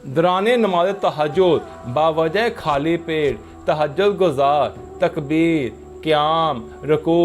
दौरान नमाज तहज्जुद बावजह खाली पेट तहज्जुद गुजार तकबीर क़याम रुकू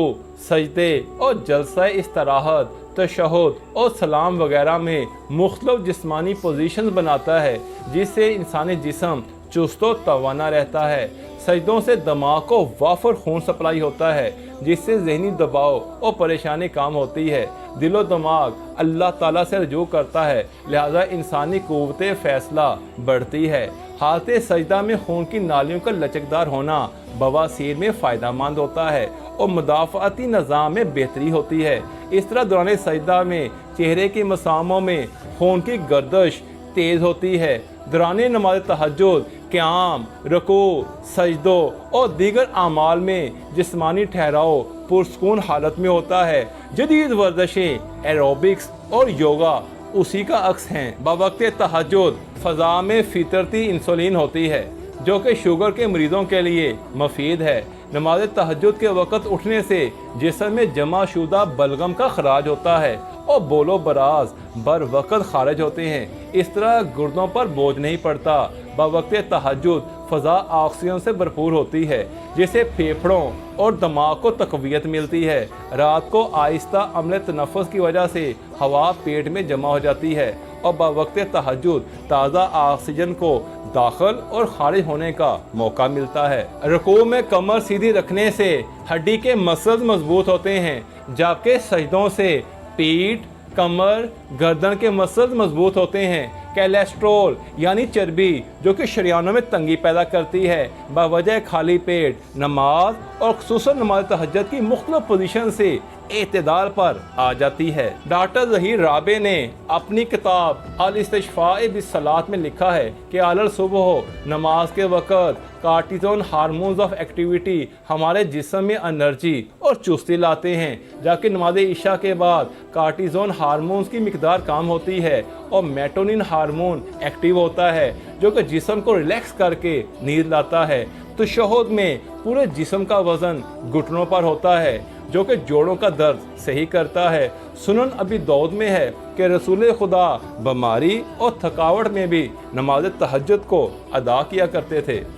सजदे और जलसा इस्तराहत तशहुद और सलाम वगैरह में मुख्तलिफ जिस्मानी पोजीशन बनाता है, जिससे इंसानी जिस्म चुस्त व तवाना रहता है। सजदों से दिमाग को वाफर खून सप्लाई होता है, जिससे जहनी दबाव और परेशानी कम होती है। दिलो दिमाग अल्लाह ताला से रजू करता है, लिहाजा इंसानी क़ुव्वत फ़ैसला बढ़ती है। हालत सजदा में खून की नालियों का लचकदार होना बवासीर में फ़ायदेमंद होता है और मुदाफ़ाती निज़ाम में बेहतरी होती है। इस तरह दौरान सजदा में चेहरे की मसामों में खून की गर्दिश तेज़ होती है। दौरान नमाज तहज्जुद क़याम रुकू सजदों और दीगर आमाल में जिस्मानी ठहराव पुरसकून हालत में होता है। जदीद वर्जिशें एरोबिक्स और योगा उसी का अक्स हैं। बवक्त तहज्जुद फ़ज़ा में फितरती इंसुलिन होती है, जो कि शुगर के मरीज़ों के लिए मुफीद है। नमाज तहज्जुद के वक़्त उठने से जिस्म में जमा शुदा बलगम का खराज होता है और बोलो बराज बर वक़्त खारिज होते हैं। इस तरह गुर्दों पर बोझ नहीं पड़ता। बवक्त तहज्जुद फ़ज़ा ऑक्सीजन से भरपूर होती है, जिससे फेफड़ों और दिमाग को तक़वियत मिलती है। रात को आहिस्ता अमल तनफ़ुस की वजह से हवा पेट में जमा हो जाती है और बवक्त तहज्जुद ताज़ा ऑक्सीजन को दाखिल और खारिज होने का मौका मिलता है। रुकू में कमर सीधी रखने से हड्डी के मसल्स मजबूत होते हैं, जबकि सजदों से पीठ कमर गर्दन के मसल्स मजबूत होते हैं। कोलेस्ट्रॉल यानी चर्बी जो कि शरियानों में तंगी पैदा करती है, बवजह खाली पेट नमाज और खुसूसन नमाज तहज्जुद की मुख्तलिफ पोजीशन से एतदाल पर आ जाती है। डॉक्टर ज़हीर राबे ने अपनी किताब अल इस्तिशफ़ा बिस्सलात में लिखा है कि अलल सुबह नमाज के वक़्त कार्टिज़ोन हार्मोन्स ऑफ एक्टिविटी हमारे जिस्म में एनर्जी और चुस्ती लाते हैं, जबकि नमाज इशा के बाद कार्टिज़ोन हार्मोन्स की मिकदार कम होती है और मेलाटोनिन हार्मोन एक्टिव होता है, जो कि जिस्म को रिलैक्स करके नींद लाता है। तशहुद में पूरे जिस्म का वज़न घुटनों पर होता है, जो कि जोड़ों का दर्द सही करता है। सुनन अबी दाऊद में है कि रसूल खुदा बीमारी और थकावट में भी नमाज तहज्जुद को अदा किया करते थे।